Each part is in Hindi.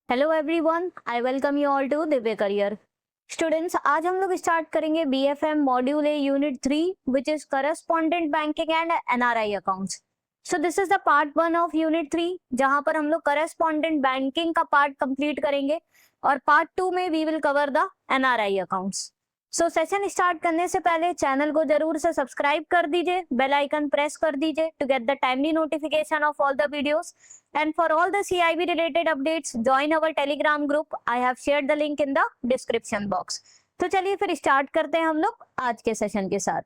Hello everyone, I welcome you all to Divya career. Students, आज हम लोग स्टार्ट करेंगे BFM module A unit 3 which is correspondent banking and NRI accounts. So this is the part 1 of unit 3 जहां पर हम लोग करस्पॉन्डेंट बैंकिंग का पार्ट कंप्लीट करेंगे और पार्ट 2 में we will cover the NRI accounts. So session start करने से पहले चैनल को जरूर से सब्सक्राइब कर दीजिए, बेल आइकन प्रेस कर दीजिए to get the timely notification of all the videos. And for all the CIB related updates, join our Telegram group. I have shared the link in the description box. तो चलिए फिर स्टार्ट करते हैं हम लोग आज के सेशन के साथ।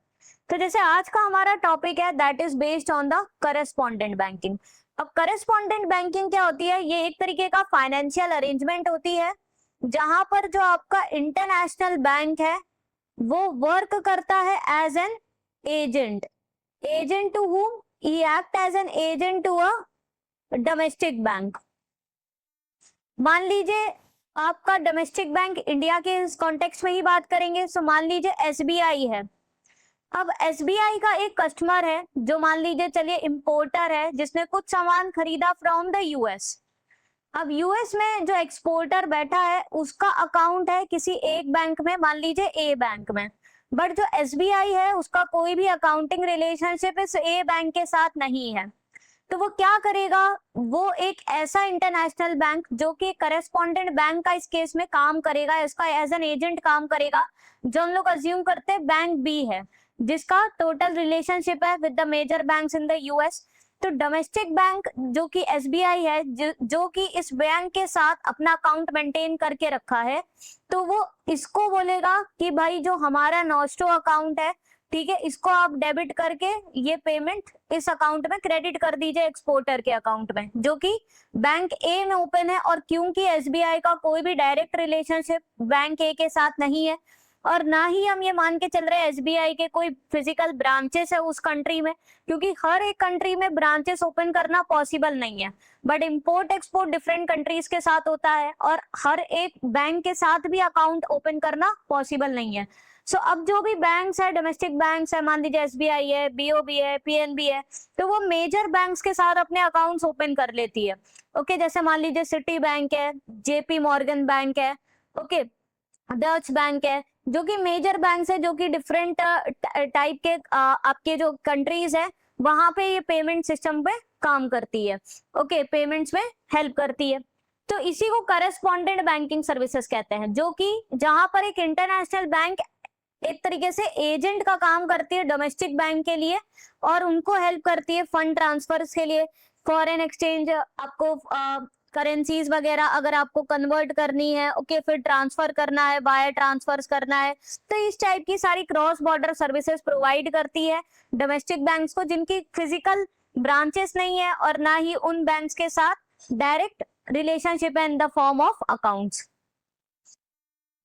तो जैसे आज का हमारा टॉपिक है that is based on the correspondent banking. अब करस्पॉन्डेंट बैंकिंग क्या होती है? ये एक तरीके का फाइनेंशियल अरेंजमेंट होती है जहां पर जो आपका इंटरनेशनल बैंक है वो वर्क करता है as an agent. Agent to whom? He act as an agent to a domestic bank. मान लीजिए आपका डोमेस्टिक बैंक इंडिया के इस कॉन्टेक्स्ट में ही बात करेंगे। सो मान लीजिए एसबीआई है। अब एसबीआई का एक कस्टमर है जो मान लीजिए चलिए इंपोर्टर है जिसने कुछ सामान खरीदा फ्रॉम द यूएस। अब यूएस में जो एक्सपोर्टर बैठा है उसका अकाउंट है किसी एक बैंक में, मान लीजिए ए बैंक में, बट जो एसबीआई है उसका कोई भी अकाउंटिंग रिलेशनशिप इस ए बैंक के साथ नहीं है। तो वो क्या करेगा? वो एक ऐसा इंटरनेशनल बैंक जो कि करस्पॉन्डेंट बैंक का इस केस में काम करेगा, इसका एज एन एजेंट काम करेगा, जो हम लोग अज्यूम करते हैं बैंक बी है जिसका टोटल रिलेशनशिप है with the major banks in the US. तो डोमेस्टिक बैंक जो कि एसबीआई है जो कि इस बैंक के साथ अपना अकाउंट मेंटेन करके रखा है, तो वो इसको बोलेगा कि भाई जो हमारा नॉस्टो अकाउंट है, ठीक है, इसको आप डेबिट करके ये पेमेंट इस अकाउंट में क्रेडिट कर दीजिए एक्सपोर्टर के अकाउंट में जो कि बैंक ए में ओपन है। और क्योंकि एसबीआई का कोई भी डायरेक्ट रिलेशनशिप बैंक ए के साथ नहीं है और ना ही हम ये मान के चल रहे हैं एसबीआई के कोई फिजिकल ब्रांचेस है उस कंट्री में, क्योंकि हर एक कंट्री में ब्रांचेस ओपन करना पॉसिबल नहीं है, but import export different countries के साथ होता है और हर एक बैंक के साथ भी अकाउंट ओपन करना पॉसिबल नहीं है। सो अब जो भी बैंक्स है, डोमेस्टिक बैंक्स है, मान लीजिए एसबीआई है, बीओबी है, पीएनबी है, तो वो मेजर बैंक्स के साथ अपने अकाउंट्स ओपन कर लेती है। ओके, जैसे मान लीजिए सिटी बैंक है, जेपी मॉर्गन बैंक है, ओके, डच बैंक है, जो कि मेजर बैंक्स है जो कि डिफरेंट टाइप के आपके जो कंट्रीज है वहां पे ये पेमेंट सिस्टम पे काम करती है। ओके, पेमेंट्स में हेल्प करती है। तो इसी को करस्पॉन्डेंट बैंकिंग सर्विसेज कहते हैं, जो कि जहां पर एक इंटरनेशनल बैंक एक तरीके से एजेंट का काम करती है डोमेस्टिक बैंक के लिए और उनको हेल्प करती है फंड ट्रांसफर्स के लिए, फॉरेन एक्सचेंज, आपको करेंसीज वगैरह अगर आपको कन्वर्ट करनी है, ओके, फिर ट्रांसफर करना है, वायर ट्रांसफर्स करना है, तो इस टाइप की सारी क्रॉस बॉर्डर सर्विसेज प्रोवाइड करती है डोमेस्टिक बैंक्स को जिनकी फिजिकल ब्रांचेस नहीं है और ना ही उन बैंक्स के साथ डायरेक्ट रिलेशनशिप है in the form of accounts.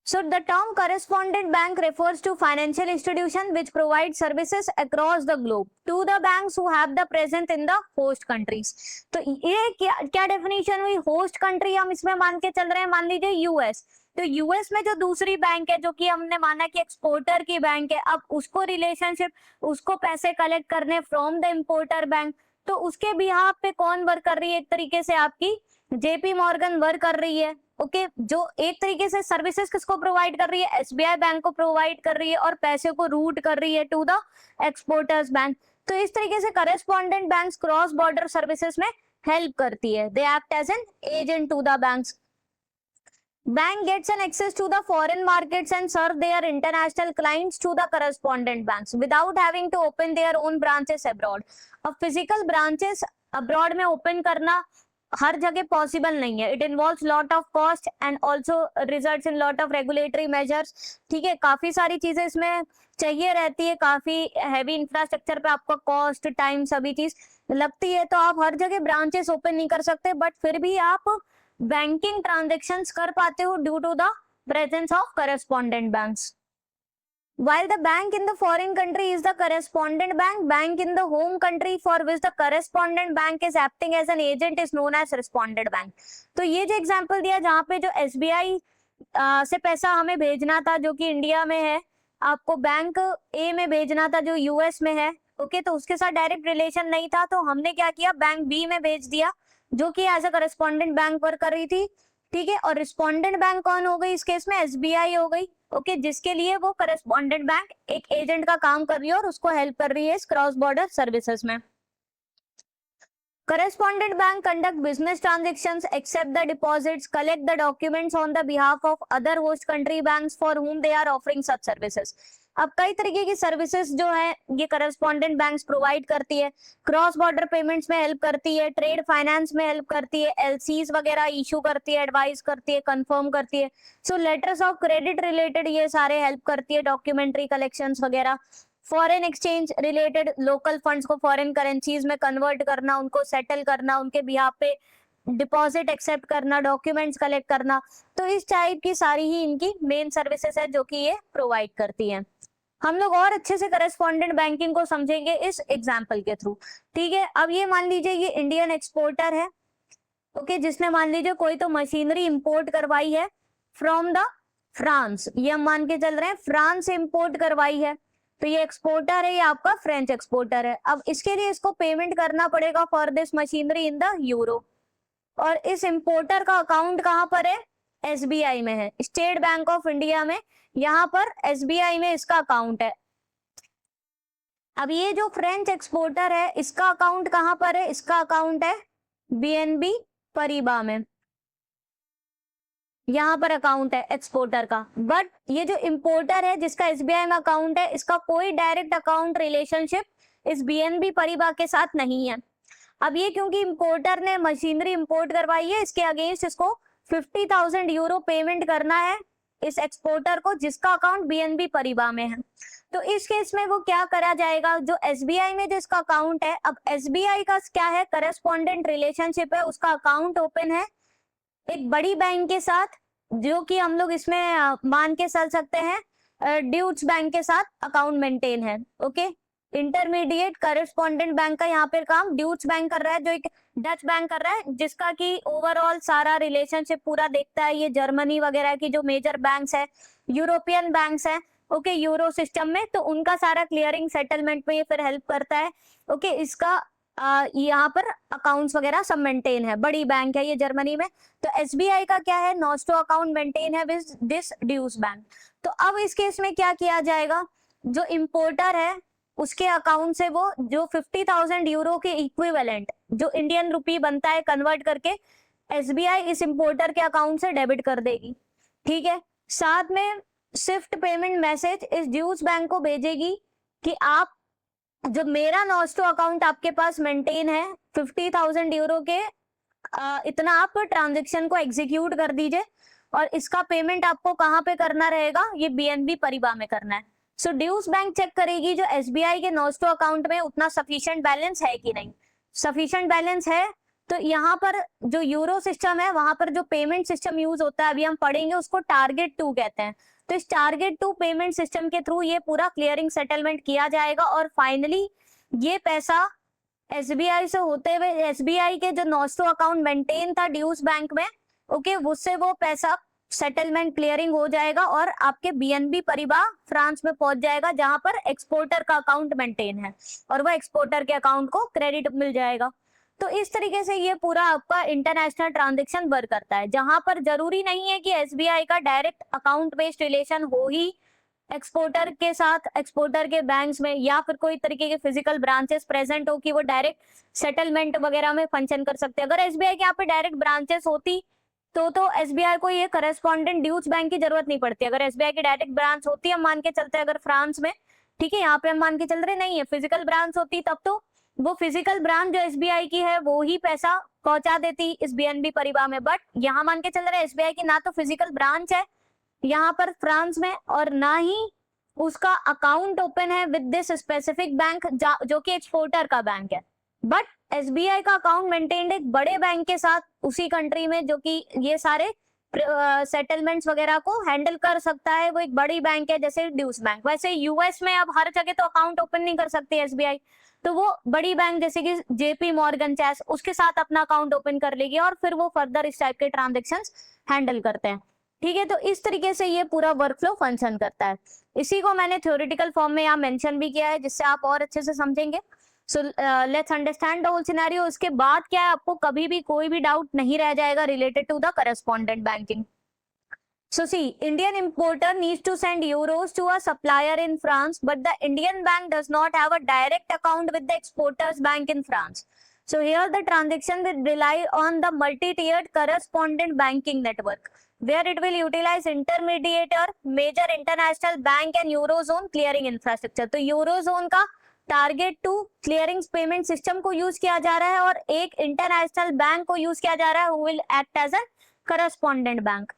So the term correspondent bank refers to financial institution which provide services across the globe to the banks who have the presence in the host countries। तो ये क्या डेफिनेशन हुई? होस्ट कंट्री हम इसमें मान के चल रहे हैं, मान लीजिए यूएस। तो यूएस में जो दूसरी बैंक है जो कि हमने माना कि एक्सपोर्टर की बैंक है, अब उसको रिलेशनशिप, उसको पैसे कलेक्ट करने फ्रॉम द इंपोर्टर बैंक, तो उसके बिहाफ पे कौन वर्क कर रही है? एक तरीके से आपकी जेपी मॉर्गन वर्क कर रही है। ओके, जो एक तरीके से सर्विसेज किसको प्रोवाइड कर रही है? एसबीआई बैंक को प्रोवाइड कर रही है और पैसे को रूट कर रही है टू द एक्सपोर्टर्स बैंक। तो इस तरीके से correspondent banks cross border services में हेल्प करती है, they act as an agent to the banks. Bank gets an access to the foreign markets and serve their international clients to the correspondent banks without having to open their own branches abroad। अब फिजिकल ब्रांचेस अब्रॉड में ओपन करना हर जगह पॉसिबल नहीं है। It involves lot of cost and also results in lot of regulatory measures. ठीक है, काफी सारी चीजें इसमें चाहिए रहती है, काफी हैवी इंफ्रास्ट्रक्चर पे आपका कॉस्ट, टाइम, सभी चीज लगती है, तो आप हर जगह ब्रांचेस ओपन नहीं कर सकते, बट फिर भी आप बैंकिंग ट्रांजेक्शन्स कर पाते हो due to the presence of correspondent banks. While the bank in the foreign country is the correspondent bank in the home country for which the correspondent bank is acting as an agent is known as respondent bank। तो ये जो एग्जांपल दिया जहाँ पे जो एसबीआई से पैसा हमें भेजना था जो कि इंडिया में है, आपको बैंक ए में भेजना था जो यूएस में है, ओके, तो उसके साथ डायरेक्ट रिलेशन नहीं था, तो हमने क्या किया, बैंक बी में भेज दिया जो कि as a correspondent bank work कर रही थी। ठीक है। और रिस्पोंडेंट बैंक कौन हो गई इस केस में? एसबीआई हो गई। ओके, जिसके लिए वो करस्पॉन्डेंट बैंक एक एजेंट का काम कर रही है और उसको हेल्प कर रही है इस क्रॉस बॉर्डर सर्विसेज में। Correspondent bank conduct business transactions, accept the deposits, collect the documents on the behalf of other host country banks for whom they are offering such services. अब कई तरीके की सर्विसेज जो है ये करस्पॉन्डेंट बैंक्स प्रोवाइड करती है। क्रॉस बॉर्डर पेमेंट्स में हेल्प करती है, ट्रेड फाइनेंस में हेल्प करती है, एलसीज वगैरह इशू करती है, एडवाइस करती है, कंफर्म करती है। सो लेटर्स ऑफ क्रेडिट रिलेटेड ये सारे हेल्प करती है, डॉक्यूमेंट्री कलेक्शंस वगैरह। Foreign exchange related, local funds को फॉरेन करेंसीज में कन्वर्ट करना, उनको सेटल करना, उनके बिहाफ पे डिपॉजिट एक्सेप्ट करना, डॉक्यूमेंट्स कलेक्ट करना। तो इस टाइप की सारी ही इनकी मेन सर्विसेज है जो कि ये प्रोवाइड करती हैं। हम लोग और अच्छे से करस्पॉन्डेंट बैंकिंग को समझेंगे इस एग्जाम्पल के थ्रू। ठीक है, अब ये मान लीजिए ये इंडियन एक्सपोर्टर है, ओके, जिसने मान लीजिए कोई तो मशीनरी इंपोर्ट करवाई है फ्रॉम द फ्रांस, ये हम मान के चल रहे हैं फ्रांस से इंपोर्ट करवाई है, तो ये एक्सपोर्टर है, ये आपका फ्रेंच एक्सपोर्टर है। अब इसके लिए इसको पेमेंट करना पड़ेगा for this machinery in the euro, और इस इंपोर्टर का अकाउंट कहां पर है? एसबीआई में है, स्टेट बैंक ऑफ इंडिया में, यहाँ पर एसबीआई में इसका अकाउंट है। अब ये जो फ्रेंच एक्सपोर्टर है इसका अकाउंट कहां पर है? इसका अकाउंट है बीएनबी परिबा में, यहाँ पर अकाउंट है एक्सपोर्टर का। बट ये जो इंपोर्टर है जिसका एसबीआई में अकाउंट है, इसका कोई डायरेक्ट अकाउंट रिलेशनशिप इस बीएनबी परिबा के साथ नहीं है। अब ये क्योंकि इंपोर्टर ने मशीनरी इंपोर्ट करवाई है, इसके अगेंस्ट इसको 50,000 यूरो पेमेंट करना है इस एक्सपोर्टर को, जिसका अकाउंट बीएनबी परिबा में है। तो इस केस में वो क्या करा जाएगा? जो एसबीआई में जिसका अकाउंट है, अब एसबीआई का क्या है? करस्पॉन्डेंट रिलेशनशिप है, उसका अकाउंट ओपन है एक बड़ी बैंक के साथ, जो कि हम लोग इसमें मान के चल सकते हैं ड्यूट्स बैंक के साथ अकाउंट मेंटेन है। ओके, इंटरमीडिएट करस्पॉन्डेंट बैंक का यहाँ पे काम ड्यूट्स बैंक कर रहा है, जो एक डच बैंक कर रहा है, जिसका कि ओवरऑल सारा रिलेशनशिप पूरा देखता है। ये जर्मनी वगैरह की जो मेजर बैंक्स है, यूरोपियन बैंक्स है, ओके, यूरो सिस्टम में, तो उनका सारा क्लियरिंग सेटलमेंट में ये फिर हेल्प करता है। ओके, इसका यहाँ पर अकाउंट्स वगैरह सब मेंटेन है, बड़ी बैंक है ये जर्मनी में। तो एसबीआई का क्या है? नॉस्टो अकाउंट मेंटेन है विद दिस ड्यूस बैंक। तो अब इस केस में क्या किया जाएगा? जो इंपोर्टर है उसके अकाउंट से वो जो 50,000 यूरो के इक्विवेलेंट जो इंडियन रुपी बनता है कन्वर्ट करके एसबीआई इस इंपोर्टर के अकाउंट से डेबिट कर देगी। ठीक है, साथ में स्विफ्ट पेमेंट मैसेज इस ड्यूस बैंक को भेजेगी कि आप जो मेरा नॉस्टो अकाउंट आपके पास मेंटेन है 50,000 यूरो के, इतना आप ट्रांजेक्शन को एग्जीक्यूट कर दीजिए, और इसका पेमेंट आपको कहाँ पे करना रहेगा? ये बीएनबी परिबा में करना है। सो ड्यूस बैंक चेक करेगी जो एसबीआई के नॉस्टो अकाउंट में उतना सफिशिएंट बैलेंस है कि नहीं। सफिशिएंट बैलेंस है तो यहाँ पर जो यूरो सिस्टम है वहां पर जो पेमेंट सिस्टम यूज होता है, अभी हम पढ़ेंगे, उसको टारगेट 2 कहते हैं। तो इस टारगेट 2 पेमेंट सिस्टम के थ्रू ये पूरा क्लियरिंग सेटलमेंट किया जाएगा, और फाइनली ये पैसा एसबीआई से होते हुए एसबीआई के जो नॉस्टो अकाउंट मेंटेन था ड्यूस बैंक में, ओके, उससे वो पैसा सेटलमेंट क्लियरिंग हो जाएगा और आपके बीएनबी परिबा फ्रांस में पहुंच जाएगा, जहां पर एक्सपोर्टर का अकाउंट मेंटेन है, और वह एक्सपोर्टर के अकाउंट को क्रेडिट मिल जाएगा। तो इस तरीके से ये पूरा आपका इंटरनेशनल ट्रांजैक्शन वर्क करता है, जहां पर जरूरी नहीं है कि एसबीआई का डायरेक्ट अकाउंट बेस्ड रिलेशन हो ही एक्सपोर्टर के साथ, एक्सपोर्टर के बैंक्स में, या फिर कोई तरीके के फिजिकल ब्रांचेस प्रेजेंट हो कि वो डायरेक्ट सेटलमेंट वगैरह में फंक्शन कर सकते हैं। अगर एसबीआई के यहाँ पे डायरेक्ट ब्रांचेस होती तो एसबीआई को ये करस्पॉन्डेंट ड्यूस बैंक की जरूरत नहीं पड़ती। अगर एसबीआई की डायरेक्ट ब्रांच होती, हम मान के चलते हैं अगर फ्रांस में, ठीक है, यहाँ पे हम मान के चल रहे नहीं है, फिजिकल ब्रांच होती, तब तो वो फिजिकल ब्रांच जो एसबीआई की है वो ही पैसा पहुंचा देती इस बीएनबी परिबा में। बट यहाँ मान के चल रहे एसबीआई की ना तो फिजिकल ब्रांच है यहाँ पर फ्रांस में, और ना ही उसका अकाउंट ओपन है विद दिस स्पेसिफिक बैंक जो कि एक्सपोर्टर का बैंक है। बट एसबीआई का अकाउंट मेंटेन्ड एक बड़े बैंक के साथ उसी कंट्री में, जो कि ये सारे सेटलमेंट्स वगैरह को हैंडल कर सकता है, वो एक बड़ी बैंक है जैसे ड्यूस बैंक। वैसे यूएस में अब हर जगह तो अकाउंट ओपन नहीं कर सकती एसबीआई, तो वो बड़ी बैंक जैसे कि जेपी मॉर्गन चैस उसके साथ अपना अकाउंट ओपन कर लेगी, और फिर वो फर्दर इस टाइप के ट्रांजेक्शंस हैंडल करते हैं। ठीक है, तो इस तरीके से ये पूरा वर्कफ्लो फंक्शन करता है। इसी को मैंने थ्योरेटिकल फॉर्म में यहाँ मेंशन भी किया है, जिससे आप और अच्छे से समझेंगे। So let's understand the whole scenario. उसके बाद क्या है, आपको कभी भी कोई भी डाउट नहीं रह जाएगा related to the correspondent banking. So see, Indian importer needs to send euros to a supplier in France, but the Indian bank does not have a direct account with the exporter's bank in France. So here the transaction will rely on the multi-tiered correspondent banking network, where it will utilize intermediator, major international bank and eurozone clearing infrastructure. तो eurozone का target two clearing payment system को यूज किया जा रहा है और एक इंटरनेशनल बैंक को यूज किया जा रहा है, who will act as a correspondent bank.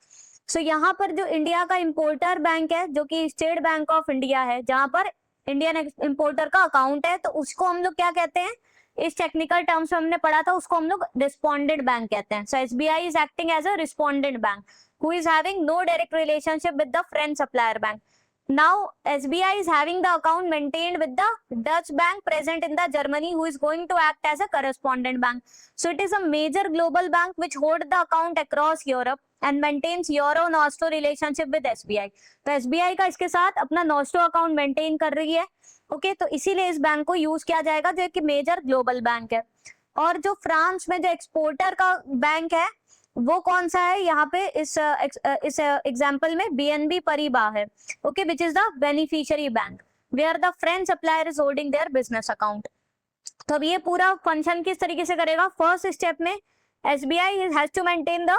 सो यहाँ पर जो इंडिया का इंपोर्टर बैंक है, जो कि स्टेट बैंक ऑफ इंडिया है, जहां पर इंडियन इंपोर्टर का अकाउंट है, तो उसको हम लोग क्या कहते हैं, इस टेक्निकल टर्म्स में हमने पढ़ा था, उसको हम लोग रिस्पोंडेंट बैंक कहते हैं. So SBI is acting as a respondent bank who is having no direct relationship with the French supplier bank. Now SBI is having the account maintained with the Dutch bank present in the Germany, who is going to act as a correspondent bank. So it is a major global bank which hold the account across Europe and maintains Euro Nostro relationship with SBI. तो SBI का इसके साथ अपना Nostro account maintain कर रही है. ओके, तो इसीलिए इस बैंक को यूज किया जाएगा, जो कि मेजर ग्लोबल बैंक है. और जो फ्रांस में जो एक्सपोर्टर का बैंक है वो कौन सा है, यहाँ पे इस एग्जांपल में बीएनबी परिबा है. Okay, which is the beneficiary bank where the French supplier is holding their business account. तो अब ये पूरा फंक्शन किस तरीके से करेगा. फर्स्ट स्टेप में SBI has to maintain the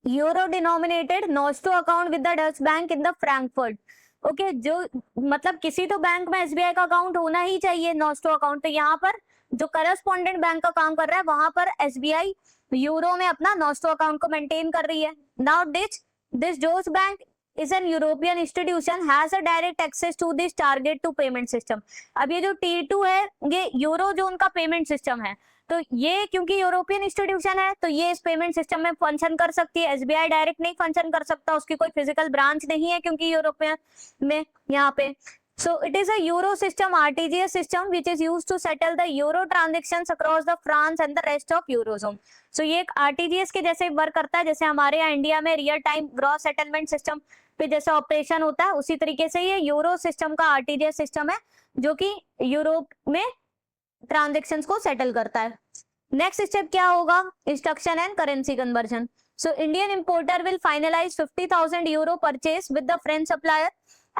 euro denominated nostro account with the Deutsche bank in the Frankfurt. Okay, जो मतलब किसी तो बैंक में एसबीआई का अकाउंट होना ही चाहिए, नॉस्टो अकाउंट. तो यहाँ पर जो करस्पॉन्डेंट बैंक का काम कर रहा है, वहां पर एसबीआई यूरो में अपना नॉस्टो अकाउंट को मेंटेन कर रही है. Now this Dutch bank is an European institution has a direct access to this target two payment system. अब ये जो T2 है, ये यूरो जोन का पेमेंट सिस्टम है. तो ये क्योंकि यूरोपियन इंस्टीट्यूशन है, तो ये इस पेमेंट सिस्टम में फंक्शन कर सकती है. एसबीआई डायरेक्ट नहीं फंक्शन कर सकता, उसकी कोई फिजिकल ब्रांच नहीं है क्योंकि यूरोपियन में यहाँ पे. So it is a Euro system, RTGS system, which is used to settle the Euro transactions across the France and the rest of Eurozone. So ये एक RTGS के जैसे वर्क करता है, जैसे हमारे यहाँ इंडिया में real time gross settlement system पे जैसे ऑपरेशन होता है, उसी तरीके से ये यूरो सिस्टम का RTGS सिस्टम है, जो कि यूरोप में ट्रांजेक्शन्स को सेटल करता है. नेक्स्ट स्टेप क्या होगा, instruction and currency conversion. So Indian importer will finalise 50,000 euro purchase with the French supplier,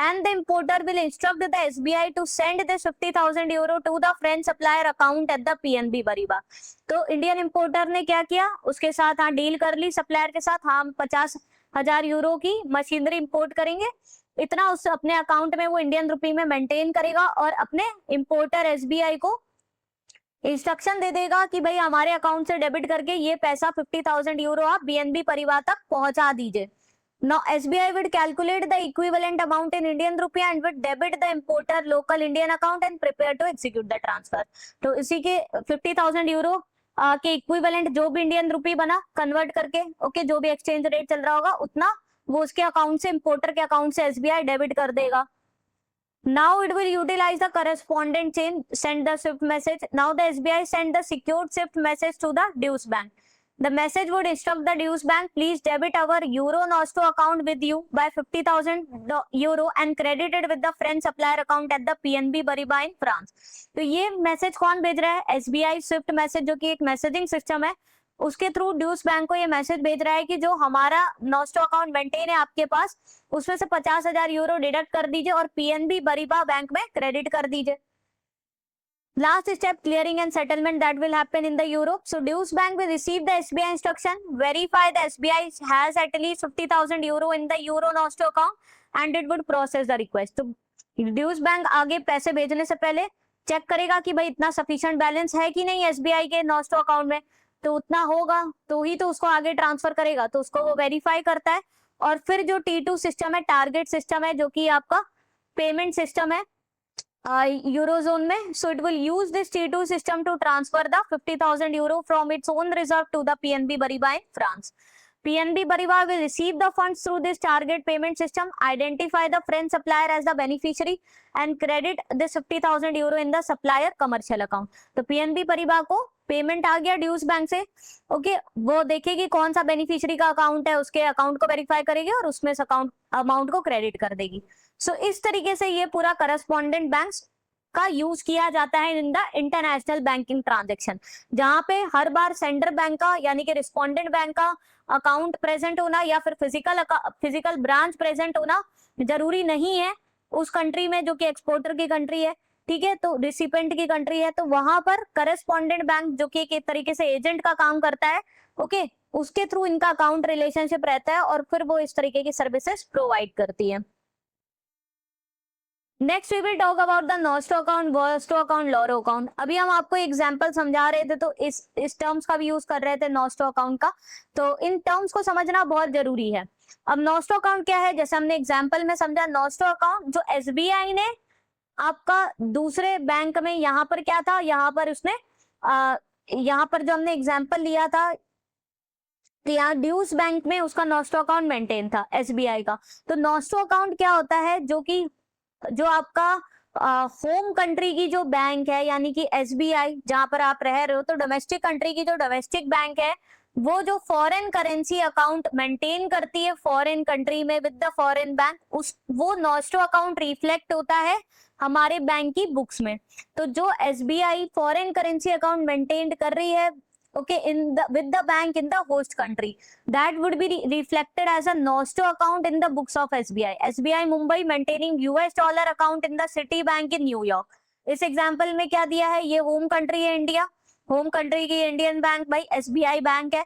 and the importer will instruct the SBI to send this 50,000 euro to the French supplier account at the PNB Paribas. तो इंडियन इंपोर्टर ने क्या किया, उसके साथ हाँ डील कर ली सप्लायर के साथ, हाँ 50,000 यूरो की मशीनरी इंपोर्ट करेंगे, इतना उस अपने अकाउंट में वो इंडियन रुपी में मेंटेन करेगा और अपने इंपोर्टर एसबीआई को इंस्ट्रक्शन दे देगा कि भाई हमारे अकाउंट से डेबिट करके ये पैसा 50,000 यूरो आप बीएनबी परिवार तक पहुंचा दीजिए. Now SBI would calculate the equivalent amount in Indian rupee and would debit the importer local Indian account and prepare to execute the transfer. तो इसी के 50,000 यूरो के इक्विवेलेंट जो भी इंडियन रुपी बना कन्वर्ट करके, ओके, जो भी एक्सचेंज रेट चल रहा होगा उतना वो उसके अकाउंट से, इंपोर्टर के अकाउंट से एसबीआई डेबिट कर देगा. Now it will utilize the correspondent chain, send the SWIFT message. Now the SBI send the secured SWIFT message to the dues bank. The message would instruct the dues bank, please debit our Euro Nostro account with you by 50,000 euro and credit it with the French supplier account at the PNB Paribas in France. तो ये मैसेज कौन भेज रहा है, SBI स्विफ्ट मैसेज, जो कि एक मैसेजिंग सिस्टम है, उसके थ्रू ड्यूस बैंक को ये मैसेज भेज रहा है कि जो हमारा नॉस्टो अकाउंट मेंटेन है आपके पास, उसमें से 50,000 यूरो डिडक्ट कर दीजिए और पीएनबी परिबा बैंक में क्रेडिट कर दीजिए. Last step, clearing and settlement that will happen in the Europe. So dues bank will receive the SBI instruction, verify the SBI has at least 50,000 euro in the Euro Nostro account and it would process the request. तो dues bank आगे पैसे भेजने से पहले चेक करेगा कि भाई इतना सफिशिएंट बैलेंस है कि नहीं एसबीआई के नॉस्टो अकाउंट में, तो उतना होगा तो ही तो उसको आगे ट्रांसफर करेगा, तो उसको वो वेरीफाई करता है. और फिर जो T2 सिस्टम है, टारगेट सिस्टम है, जो कि आपका पेमेंट सिस्टम है यूरोजोन में, so it will use this T2 system to transfer the 50,000 euro from its own reserve to the PNB Paribas in France. PNB Paribas will receive the funds through this target payment system, identify the French supplier as the beneficiary and credit this 50,000 euro in the supplier commercial account. तो PNB Paribas को पेमेंट आ गया ड्यूस बैंक से, ओके, वो देखेगी कौन सा बेनिफिशियरी का अकाउंट है, उसके अकाउंट को वेरीफाई करेगी और उसमें अकाउंट अमाउंट को क्रेडिट कर देगी. सो इस तरीके से ये पूरा करस्पॉन्डेंट बैंक का यूज किया जाता है in the international banking transaction, जहां पे हर बार सेंट्रल बैंक का यानी कि रिस्पोंडेंट बैंक का अकाउंट प्रेजेंट होना या फिर फिजिकल ब्रांच प्रेजेंट होना जरूरी नहीं है उस कंट्री में जो कि एक्सपोर्टर की कंट्री है, ठीक है, तो रिसिपेंट की कंट्री है, तो वहां पर करस्पॉन्डेंट बैंक जो कि एक तरीके से एजेंट का काम करता है, ओके, उसके थ्रू इनका अकाउंट रिलेशनशिप रहता है और फिर वो इस तरीके की सर्विसेज प्रोवाइड करती है। Next we will talk about the nostro account, वर्स्टो अकाउंट, लॉरो अकाउंट। अभी हम आपको एग्जांपल समझा रहे थे तो इस टर्म्स का भी यूज कर रहे थे नॉस्टो अकाउंट का, तो इन टर्म्स को समझना बहुत जरूरी है। अब नॉस्टो अकाउंट क्या है, जैसे हमने एग्जांपल में समझा, नॉस्टो अकाउंट जो एसबीआई ने आपका दूसरे बैंक में, यहाँ पर क्या था, यहाँ पर उसने यहाँ पर जो हमने एग्जांपल लिया था, यहाँ ड्यूस बैंक में उसका नॉस्टो अकाउंट मेंटेन था एसबीआई का। तो नॉस्टो अकाउंट क्या होता है, जो कि जो आपका होम कंट्री की जो बैंक है यानी कि एसबीआई जहां पर आप रह रहे हो, तो डोमेस्टिक कंट्री की जो डोमेस्टिक बैंक है वो जो फॉरेन करेंसी अकाउंट मेंटेन करती है फॉरेन कंट्री में विद द फॉरेन बैंक, उस वो नॉस्टो अकाउंट रिफ्लेक्ट होता है हमारे बैंक की बुक्स में। तो जो SBI foreign currency account maintain कर रही है, okay, with the bank in the host country, that would be reflected as a nosto account in the books of SBI Mumbai maintaining US dollar account in the Citibank in New York। इस एग्जांपल में क्या दिया है, ये होम कंट्री है इंडिया, होम कंट्री की इंडियन बैंक भाई एसबीआई बैंक है।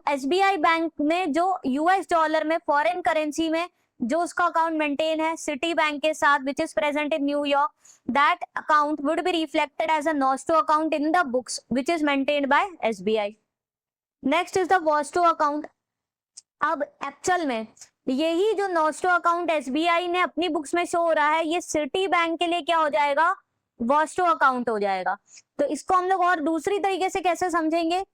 एसबीआई बैंक में जो यूएस डॉलर में फॉरेन करेंसी में जो उसका अकाउंट मेंटेन है सिटी बैंक के साथ विच is present in New York, that account would be reflected as a nosto account in the books which is maintained by SBI। next is the vosto account। अब एक्चुअल में यही जो नोस्टो अकाउंट एसबीआई ने अपनी बुक्स में शो हो रहा है, ये सिटी बैंक के लिए क्या हो जाएगा, वोस्टो अकाउंट हो जाएगा। तो इसको हम लोग और दूसरी तरीके से कैसे समझेंगे,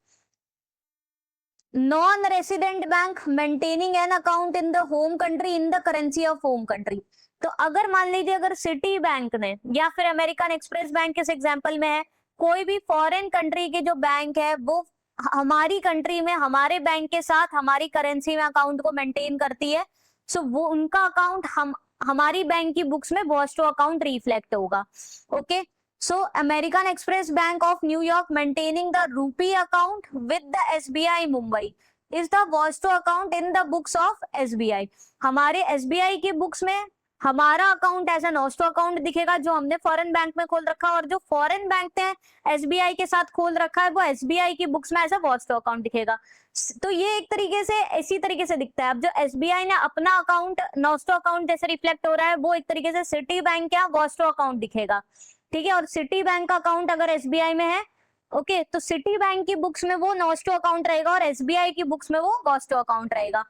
non resident bank maintaining an account in the home country in the currency of home country. तो अगर मान लीजिए अगर सिटी बैंक ने या फिर अमेरिकन एक्सप्रेस बैंक किस एग्जांपल में है, कोई भी फॉरेन कंट्री के जो बैंक है वो हमारी कंट्री में हमारे बैंक के साथ हमारी करेंसी में अकाउंट को मेंटेन करती है, सो वो उनका अकाउंट हमारी बैंक की बुक्स में वोस्टो अकाउंट रिफ्लेक्ट होगा। Okay, so American Express Bank of New York maintaining the rupee account with the SBI Mumbai is the Vosto account in the books of SBI। हमारे SBI की बुक्स में हमारा अकाउंट एज एन ऑस्टो अकाउंट दिखेगा जो हमने फॉरेन बैंक में खोल रखा है, और जो फॉरेन बैंक ने एसबीआई के साथ खोल रखा है वो एसबीआई की बुक्स में एज अ वॉस्टो अकाउंट दिखेगा। तो ये एक तरीके से इसी तरीके से दिखता है। अब जो एसबीआई ने अपना अकाउंट नॉस्टो अकाउंट जैसे रिफ्लेक्ट हो रहा है, वो एक तरीके से सिटी बैंक का वॉस्टो अकाउंट दिखेगा, ठीक है। और सिटी बैंक का अकाउंट अगर एसबीआई में है, ओके, तो सिटी बैंक की बुक्स में वो नॉस्टो अकाउंट रहेगा और एसबीआई की बुक्स में वो वॉस्टो अकाउंट रहेगा,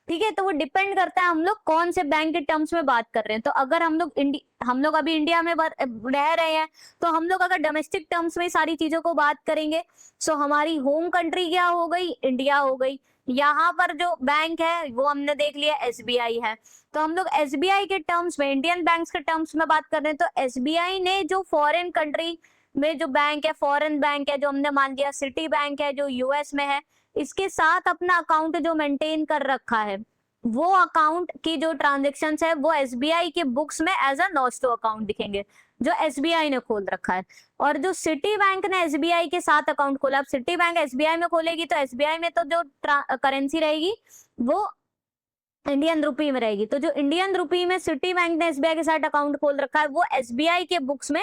ठीक है। तो वो डिपेंड करता है हम लोग कौन से बैंक के टर्म्स में बात कर रहे हैं। तो अगर हम लोग अभी इंडिया में रह रहे हैं, तो हम लोग अगर डोमेस्टिक टर्म्स में सारी चीजों को बात करेंगे, सो हमारी होम कंट्री क्या हो गई, इंडिया हो गई। यहाँ पर जो बैंक है वो हमने देख लिया एसबीआई है। तो हम लोग एसबीआई के टर्म्स में, इंडियन बैंक्स के टर्म्स में बात कर रहे हैं, तो एसबीआई ने जो फॉरेन कंट्री में जो बैंक है, फॉरेन बैंक है, जो हमने मान लिया सिटी बैंक है जो यूएस में है, इसके साथ अपना अकाउंट जो मेंटेन कर रखा है, वो अकाउंट की जो ट्रांजेक्शन्स है वो एसबीआई के बुक्स में एज अ नॉस्टो अकाउंट दिखेंगे जो एसबीआई ने खोल रखा है। और जो सिटी बैंक ने एसबीआई के साथ अकाउंट खोला, अब सिटी बैंक एसबीआई में खोलेगी तो एसबीआई में तो जो करेंसी रहेगी वो इंडियन रुपी में रहेगी। तो जो इंडियन रुपी में सिटी बैंक ने एसबीआई के साथ अकाउंट खोल रखा है वो एसबीआई के बुक्स में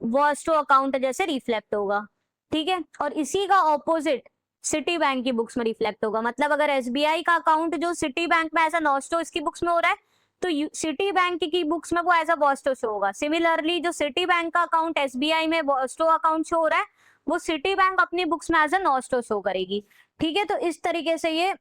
वॉस्टो अकाउंट जैसे रिफ्लेक्ट होगा, ठीक है। और इसी का ऑपोजिट सिटी बैंक की बुक्स में रिफ्लेक्ट होगा। मतलब अगर एसबीआई का अकाउंट जो सिटी बैंक में एज अ नॉस्टो इसकी बुक्स में हो रहा है, तो सिटी बैंक की बुक्स में वो एज अ वॉस्टो शो होगा। सिमिलरली जो सिटी बैंक का अकाउंट एसबीआई में वॉस्टो अकाउंट शो हो रहा है, वो सिटी बैंक अपनी बुक्स में एज अ नॉस्टो शो करेगी, ठीक है। तो इस तरीके से ये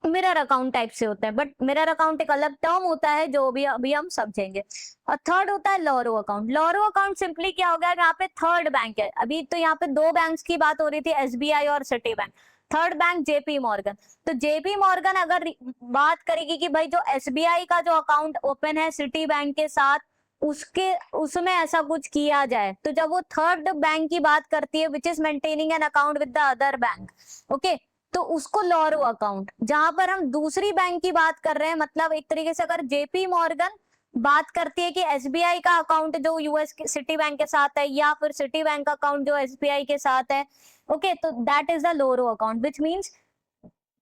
मिरर अकाउंट टाइप से होता है, बट मिरर अकाउंट एक अलग टर्म होता है जो भी अभी हम समझेंगे। और थर्ड होता है लॉरो अकाउंट। लॉरो अकाउंट सिंपली क्या हो गया, यहाँ पे थर्ड बैंक है। अभी तो यहाँ पे दो बैंक्स की बात हो रही थी, एसबीआई और city bank. Third bank JP Morgan. तो जेपी मॉर्गन अगर बात करेगी कि भाई जो एसबीआई का जो अकाउंट ओपन है सिटी बैंक के साथ, उसमें ऐसा कुछ किया जाए, तो जब वो थर्ड बैंक की बात करती है which is maintaining an account with the other bank, okay, तो उसको लॉरो अकाउंट। जहां पर हम दूसरी बैंक की बात कर रहे हैं, मतलब एक तरीके से अगर जेपी मॉर्गन बात करती है कि एसबीआई का अकाउंट जो यूएस सिटी बैंक के साथ है या फिर सिटी बैंक का अकाउंट जो एसबीआई के साथ है, ओके, तो that is the loro account which means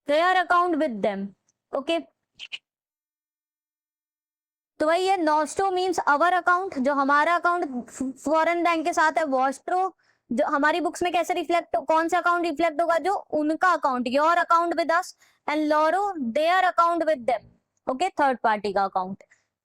their account with them, okay. तो वही है, नॉस्ट्रो मीन्स अवर अकाउंट, जो हमारा अकाउंट फॉरेन बैंक के साथ है। वॉस्ट्रो जो हमारी बुक्स में कैसे रिफ्लेक्ट, कौन सा अकाउंट रिफ्लेक्ट होगा, जो उनका account, your account with us, and loro their account with them, okay, third party का अकाउंट।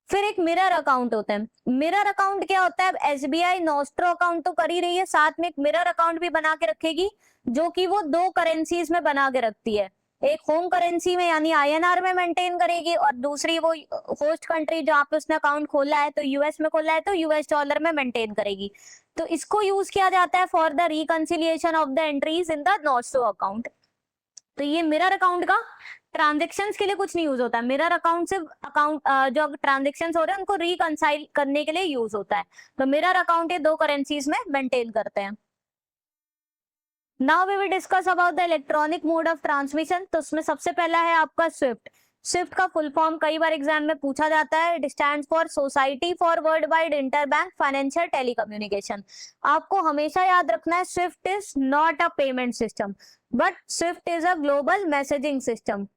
फिर एक मिरर अकाउंट होता है। मिरर अकाउंट क्या होता है, एसबीआई नॉस्ट्रो अकाउंट तो कर ही रही है, साथ में एक मिरर अकाउंट भी बना के रखेगी, जो कि वो दो करेंसीज में बना के रखती है। एक होम करेंसी में यानी आईएनआर में मेंटेन करेगी, और दूसरी वो होस्ट कंट्री जहाँ पे उसने अकाउंट खोला है, तो यूएस में खोला है तो यूएस डॉलर में मेंटेन करेगी। तो इसको यूज किया जाता है for the reconciliation of the entries in the nostro account. तो ये मिरर अकाउंट का ट्रांजेक्शन्स के लिए कुछ नहीं यूज होता है। मिरर अकाउंट से अकाउंट जो ट्रांजेक्शन्स हो रहे हैं उनको रिकंसाइल करने के लिए यूज होता है। तो मिरर अकाउंट ये दो करेंसीज में मेंटेन करते हैं। Now we will discuss about the electronic mode of transmission. तो उसमें सबसे पहला है आपका स्विफ्ट। स्विफ्ट का फुल फॉर्म कई बार एग्जाम में पूछा जाता है। It stands for society for world wide interbank financial telecommunication. आपको हमेशा याद रखना है, SWIFT is not a payment system but SWIFT is a global messaging system.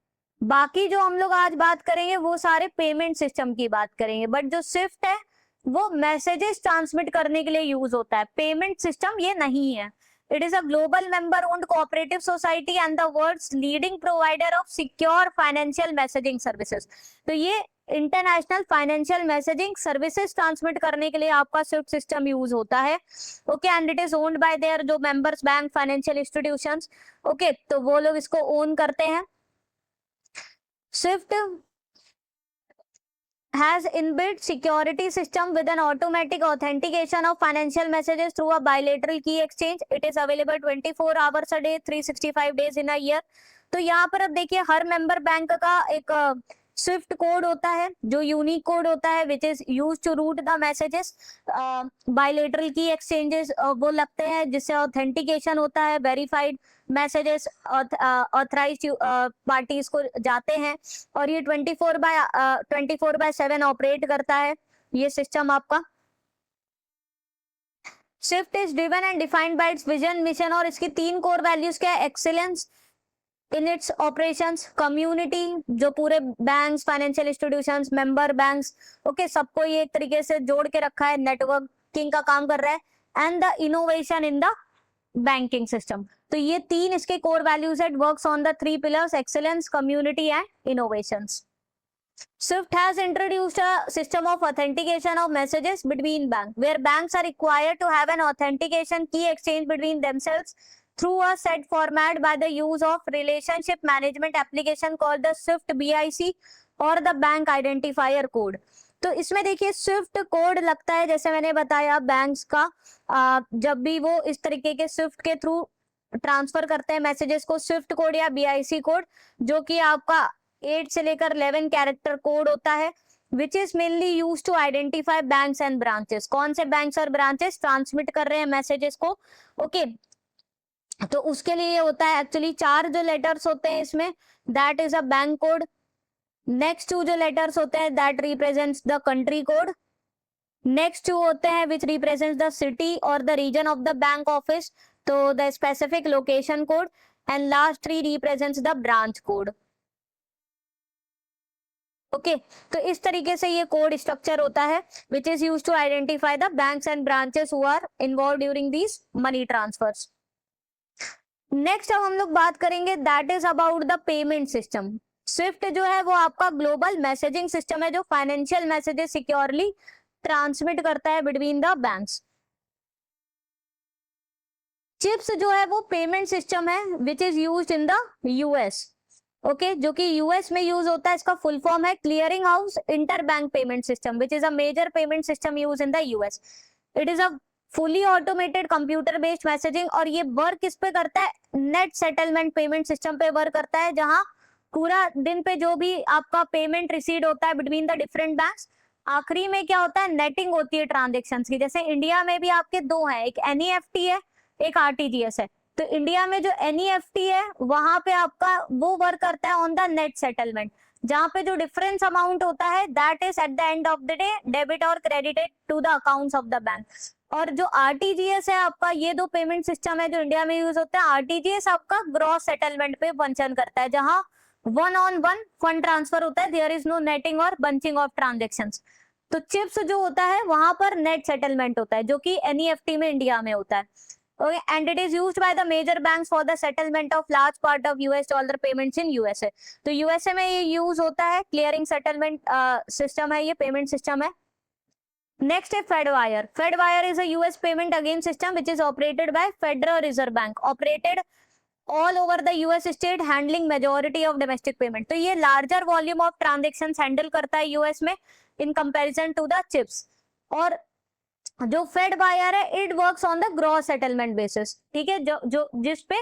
बाकी जो हम लोग आज बात करेंगे वो सारे पेमेंट सिस्टम की बात करेंगे, बट जो स्विफ्ट है वो मैसेजेस ट्रांसमिट करने के लिए यूज होता है, पेमेंट सिस्टम ये नहीं है। It is a global member-owned cooperative society and the world's leading provider of secure financial messaging services. तो ये international financial messaging services transmit करने के लिए आपका स्विफ्ट सिस्टम यूज होता है, okay. And it is owned by their जो members bank financial institutions, okay, तो वो लोग इसको ओन करते हैं। SWIFT has inbuilt security system with an automatic authentication of financial messages through a bilateral key exchange. It is available 24 hours a day, 365 days in a year. तो यहाँ पर अब देखिए, हर मेंबर बैंक का एक स्विफ्ट कोड होता है जो यूनिक कोड होता है which is use to route the messages. Bilateral की एक्सचेंजेस वो लगते हैं जिससे ऑथेंटिकेशन होता है, वेरीफाइड मैसेजेस ऑथराइज्ड पार्टीज को जाते हैं, और ये 24/7 ऑपरेट करता है ये सिस्टम आपका। Swift is driven and defined by it's vision, mission, और इसकी 3 कोर वैल्यूज क्या है, excellence in its operations, community जो पूरे banks financial institutions member banks, okay, सबको ये एक तरीके से जोड़ के रखा है, नेटवर्किंग का काम कर रहा है, and the innovation in the banking system. तो ये 3 इसके कोर वैल्यूज है। Works on the 3 pillars, excellence, community and innovations. Swift has introduced a system of authentication of messages between banks, where banks are required to have an authentication key exchange between themselves through a set format by the use of relationship management application called the Swift BIC और the bank identifier code। तो इसमें देखिए स्विफ्ट कोड लगता है, जैसे मैंने बताया बैंक्स का जब भी वो इस तरीके के स्विफ्ट के थ्रू ट्रांसफर करते हैं मैसेजेस को, स्विफ्ट कोड या बीआईसी कोड, जो कि आपका 8 से लेकर 11 कैरेक्टर कोड होता है, which is mainly use to identify banks and branches. कौन से बैंक्स और ब्रांचेस ट्रांसमिट कर रहे हैं मैसेजेस को, ओके। तो उसके लिए होता है एक्चुअली 4 जो लेटर्स होते हैं इसमें, that is a bank code. Next 2 जो लेटर्स होते हैं that represents the country code. Next 2 होते हैं विच रिप्रेजेंट्स द सिटी और the region of the bank office, तो the specific location code, and last 3 represents the branch code, okay. तो इस तरीके से ये कोड स्ट्रक्चर होता है which is use to identify the banks and branches who are involve during these money transfers. Next अब हम लोग बात करेंगे that is about the payment system. SWIFT जो है वो आपका ग्लोबल मैसेजिंग सिस्टम है जो फाइनेंशियल मैसेजेस सिक्योरली ट्रांसमिट करता है बिटवीन द बैंक्स। चिप्स जो है वो पेमेंट सिस्टम है which is used in the US, okay, जो कि यूएस में यूज होता है। इसका फुल फॉर्म है clearing house inter bank payment system which is a major payment system use in the US. It is a fully automated computer based messaging, और ये वर्क किस पे करता है, नेट सेटलमेंट पेमेंट सिस्टम पे वर्क करता है, जहां पूरा दिन पे जो भी आपका पेमेंट रिसीव होता है बिटवीन द डिफरेंट बैंक्स, आखिरी में क्या होता है, नेटिंग होती है ट्रांजेक्शन्स की। जैसे इंडिया में भी आपके 2 हैं, एक एनईएफटी है, एक आरटीजीएस है। तो इंडिया में जो एनईएफटी है वहां पे आपका वो वर्क करता है ऑन द नेट सेटलमेंट, जहाँ पे जो डिफरेंस अमाउंट होता है that is at the end of the day debit और credited to the accounts of the bank. और जो आरटीजीएस है आपका, ये दो पेमेंट सिस्टम है जो इंडिया में यूज होता है। आरटीजीएस आपका ग्रॉस सेटलमेंट पे फंक्शन करता है, जहां one on one fund transfer होता है, देयर इज नो नेटिंग और बंचिंग ऑफ ट्रांजेक्शंस। तो चिप्स जो होता है वहां पर नेट सेटलमेंट होता है, जो कि एनईएफटी में इंडिया में होता है। Okay, and it is used by the major banks for the settlement of large part of US dollar payments in USA. तो यूएसए में ये यूज होता है, क्लियरिंग सेटलमेंट सिस्टम है, ये पेमेंट सिस्टम है। नेक्स्ट है Fedwire. Fedwire is a US payment again system which is operated by federal reserve bank, operated all over the US state, handling majority of domestic payment. तो ये larger volume of transaction handle करता है यूएस में in comparison to the CHIPS. और जो फेड वायर है it works on the gross settlement basis, ठीक है, जो जिस पे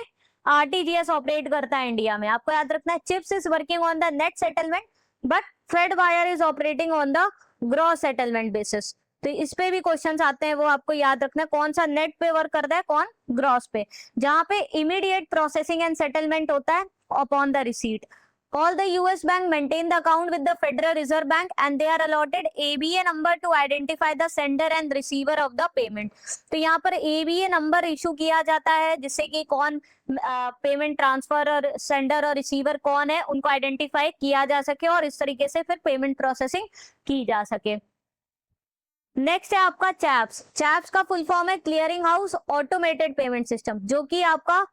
आरटीजीएस ऑपरेट करता है इंडिया में। आपको याद रखना है CHIPS is working on the net settlement but Fedwire is operating on the gross settlement basis. तो इस पे भी क्वेश्चंस आते हैं, वो आपको याद रखना है कौन सा नेट पे वर्क करता है, कौन ग्रॉस पे, जहां पे इमीडिएट प्रोसेसिंग एंड सेटलमेंट होता है upon the receipt. All the US bank maintain the account with the Federal Reserve Bank and they are allotted ABA number to identify the sender and receiver of the payment. तो यहाँ पर ABA नंबर इशू किया जाता है जिससे कि कौन पेमेंट ट्रांसफर और सेंडर और रिसीवर कौन है उनको आइडेंटिफाई किया जा सके और इस तरीके से फिर पेमेंट प्रोसेसिंग की जा सके। नेक्स्ट है आपका चैप्स। चैप्स का फुल फॉर्म है clearing house automated payment system, जो कि आपका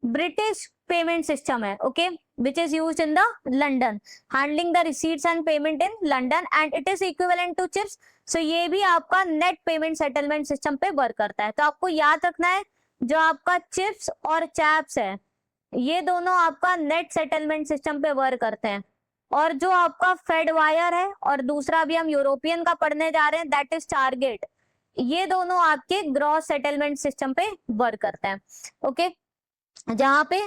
ब्रिटिश पेमेंट सिस्टम है, okay, which is used in the London, handling the receipts and payment in London and it is equivalent to chips. So ये भी आपका नेट पेमेंट सेटलमेंट सिस्टम पे वर्क करता है। तो आपको याद रखना है जो आपका चिप्स और चैप्स है ये दोनों आपका नेट सेटलमेंट सिस्टम पे वर्क करते हैं, और जो आपका फेड वायर है और दूसरा भी हम यूरोपियन का पढ़ने जा रहे हैं दैट इज टारगेट, ये दोनों आपके ग्रॉस सेटलमेंट सिस्टम पे वर्क करते हैं, ओके, जहां पे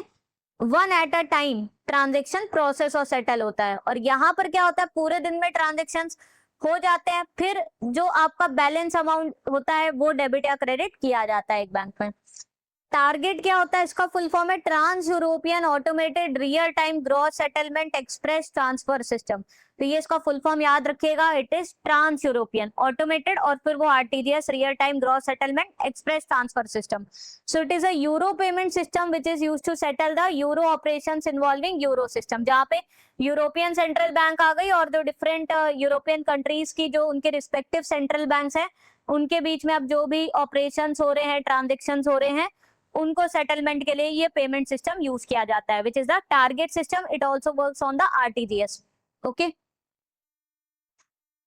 one at a time transaction process और सेटल होता है। और यहाँ पर क्या होता है, पूरे दिन में ट्रांजेक्शंस हो जाते हैं, फिर जो आपका बैलेंस अमाउंट होता है वो डेबिट या क्रेडिट किया जाता है एक बैंक में। टारगेट क्या होता है, इसका फुल फॉर्म है trans European automated real time gross settlement express transfer system. तो ये इसका फुल फॉर्म याद रखिएगा, it is trans European automated और फिर वो RTGS real time gross settlement express transfer system. So it is a euro payment system which is used to settle the euro operations involving euro system, जहाँ पे यूरोपियन सेंट्रल बैंक आ गई और जो डिफरेंट यूरोपियन कंट्रीज की जो उनके रिस्पेक्टिव सेंट्रल बैंक्स हैं उनके बीच में अब जो भी ऑपरेशंस हो रहे हैं, ट्रांजेक्शंस हो रहे हैं, उनको सेटलमेंट के लिए ये पेमेंट सिस्टम यूज किया जाता है, which is the target system. It also works on the RTGS, okay.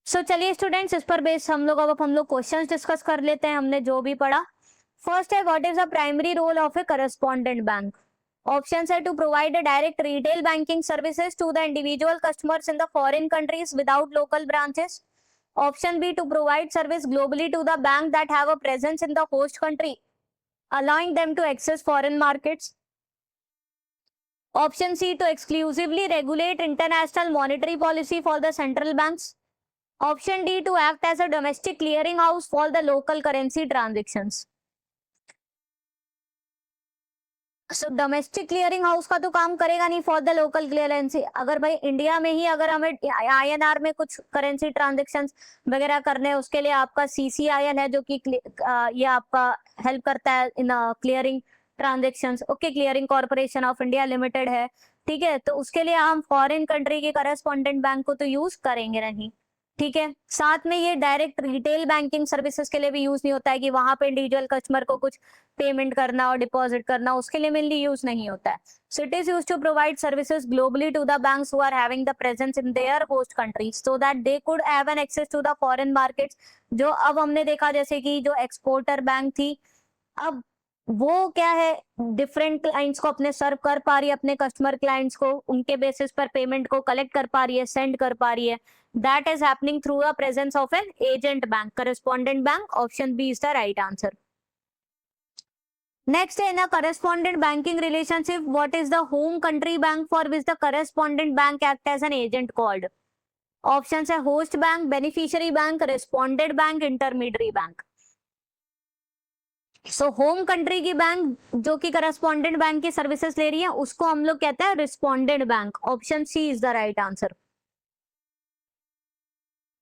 So चलिए स्टूडेंट्स, इस पर बेस हम लोग क्वेश्चंस डिस्कस कर लेते हैं, हमने जो भी पढ़ा। फर्स्ट है what is the primary role of a correspondent bank. Option है to provide a direct retail banking services to the individual customers in the foreign countries without local branches. Option B to provide service globally to the bank that have a presence in the host country allowing them to access foreign markets. Option C to exclusively regulate international monetary policy for the central banks. Option D to act as a domestic clearing house for the local currency transactions. So domestic clearing house का तो काम करेगा नहीं फॉर द लोकल क्लियरेंसी। अगर भाई इंडिया में ही अगर हमें आईएनआर में कुछ करेंसी ट्रांजेक्शंस वगैरह करने हैं उसके लिए आपका सीसीआईएन है जो कि ये आपका हेल्प करता है इन clearing transactions, okay, clearing corporation of India limited है, ठीक है। तो उसके लिए हम फॉरेन कंट्री के करस्पॉन्डेंट बैंक को तो यूज करेंगे नहीं, ठीक है। साथ में ये डायरेक्ट रिटेल बैंकिंग सर्विसेज के लिए भी यूज नहीं होता है कि वहां पे इंडिविजुअल कस्टमर को कुछ पेमेंट करना और डिपॉजिट करना, उसके लिए मेनली यूज नहीं होता है। So it is used to provide services globally to the banks who are having the presence in their host countries so that they could have an access to the foreign markets. जो अब हमने देखा जैसे कि जो एक्सपोर्टर बैंक थी, अब वो क्या है, डिफरेंट क्लाइंट्स को अपने सर्व कर पा रही है, अपने कस्टमर क्लाइंट्स को उनके बेसिस पर पेमेंट को कलेक्ट कर पा रही है, सेंड कर पा रही है। That is happening through the presence of an agent bank, correspondent bank. Option B is the right answer. Next है, in a correspondent banking relationship what is the home country bank for which the correspondent bank act as an agent called. Option है host bank, beneficiary bank, respondent bank, intermediary bank. So home country की बैंक जो कि करस्पॉन्डेंट बैंक की सर्विसेज ले रही है उसको हम लोग कहते हैं respondent bank. Option C is the right answer.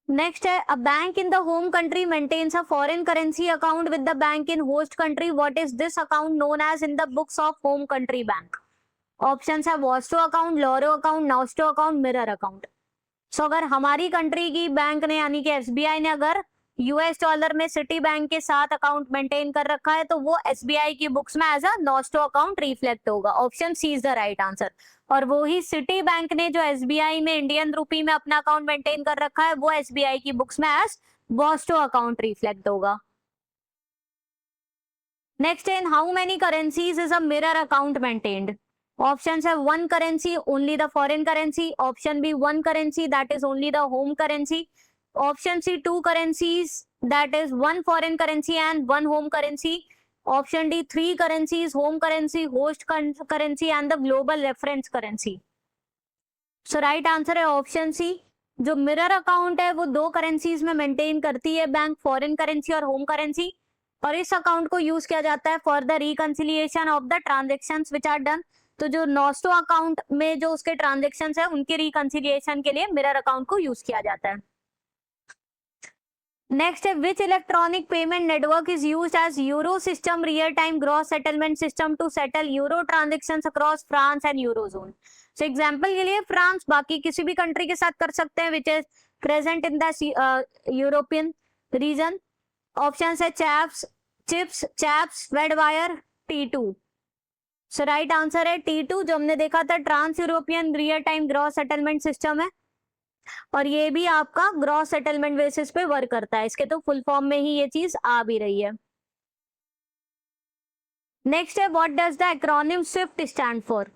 Next है a bank in the home country maintains a foreign currency account with the bank in host country. What is this account known as in the books of home country bank? Options है vostro account, loro account, nostro account, mirror account. So अगर हमारी कंट्री की बैंक ने यानी कि एसबीआई ने अगर यूएस डॉलर में सिटी बैंक के साथ अकाउंट मेंटेन कर रखा है तो वो एसबीआई की बुक्स में as a nostro account reflect होगा. Option C is the right answer. और वो ही सिटी बैंक ने जो एसबीआई में इंडियन रूपी में अपना अकाउंट मेंटेन कर रखा है वो एसबीआई की बुक्स में एज वॉस्टो अकाउंट रिफ्लेक्ट होगा. Next in how many currencies is a mirror account maintained? Options have one currency, only the foreign currency. Option B, one currency, that is only the home currency. Option C, two currencies, that is one foreign currency and one home currency. Option D, three currencies, home currency, host currency and the global reference currency. So right answer है option C. जो मिरर अकाउंट है वो दो करेंसीज में मेंटेन करती है बैंक, फॉरेन करेंसी और होम करेंसी. और इस अकाउंट को यूज किया जाता है for the reconciliation of the transactions which are done. तो जो नॉस्टो अकाउंट में जो उसके ट्रांजेक्शंस है उनके रिकंसिलिएशन के लिए मिरर अकाउंट को यूज किया जाता है. नेक्स्ट है which electronic payment network is used as euro system real time gross settlement system to settle euro transactions across France and eurozone. So example के लिए फ्रांस बाकी किसी भी कंट्री के साथ कर सकते हैं which is present in the European region. Options है CHAPS, CHIPS, CHAPS, Fedwire, T2. So right answer है T2 जो हमने देखा था trans European real time gross settlement system है और ये भी आपका ग्रॉस सेटलमेंट बेसिस पे वर्क करता है. इसके तो फुल फॉर्म में ही ये चीज आ भी रही है. नेक्स्ट है what does the acronym SWIFT stand for?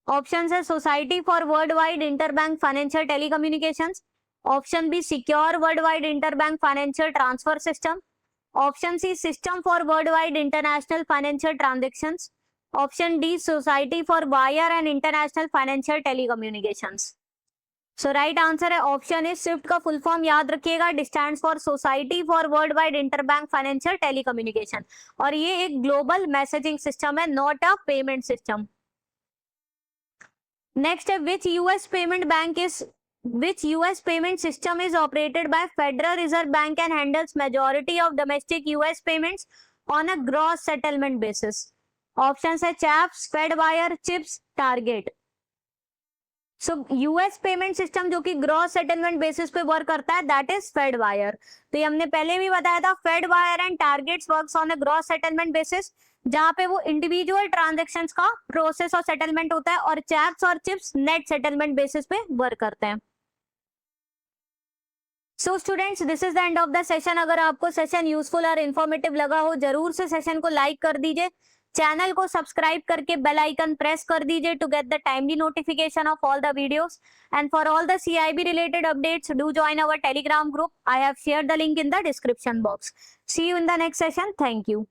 Option है society for world wide interbank financial telecommunications. Option B secure world wide interbank financial transfer system. Option C system for world wide international financial transactions. Option D society for wire and international financial telecommunications. So right answer है ऑप्शन ए स्विफ्ट का फुल फॉर्म याद रखिएगा, stands for society for world wide interbank financial telecommunication. और ये एक ग्लोबल मैसेजिंग सिस्टम है, not a payment system. Next है which US payment system is operated by Federal Reserve Bank and handles majority of domestic US payments on a gross settlement basis. Option है CHAPS, Fedwire, CHIPS, TARGET. So US payment system जो कि ग्रॉस सेटलमेंट बेसिस पे वर्क करता है दैट इज फेडवायर. तो ये हमने पहले भी बताया था फेडवायर and targets works on a gross settlement basis जहां पे वो इंडिविजुअल ट्रांजैक्शंस का प्रोसेस और सेटलमेंट होता है और चैप्स और चिप्स नेट सेटलमेंट बेसिस पे वर्क करते हैं. So students this is the end of the session. अगर आपको सेशन यूजफुल और इन्फॉर्मेटिव लगा हो जरूर से सेशन को लाइक कर दीजिए, चैनल को सब्सक्राइब करके बेल आइकन प्रेस कर दीजिए to get the timely notification of all the videos. And for all the CIB related updates do join our Telegram group. I have shared the link in the description box. See you in the next session. Thank you.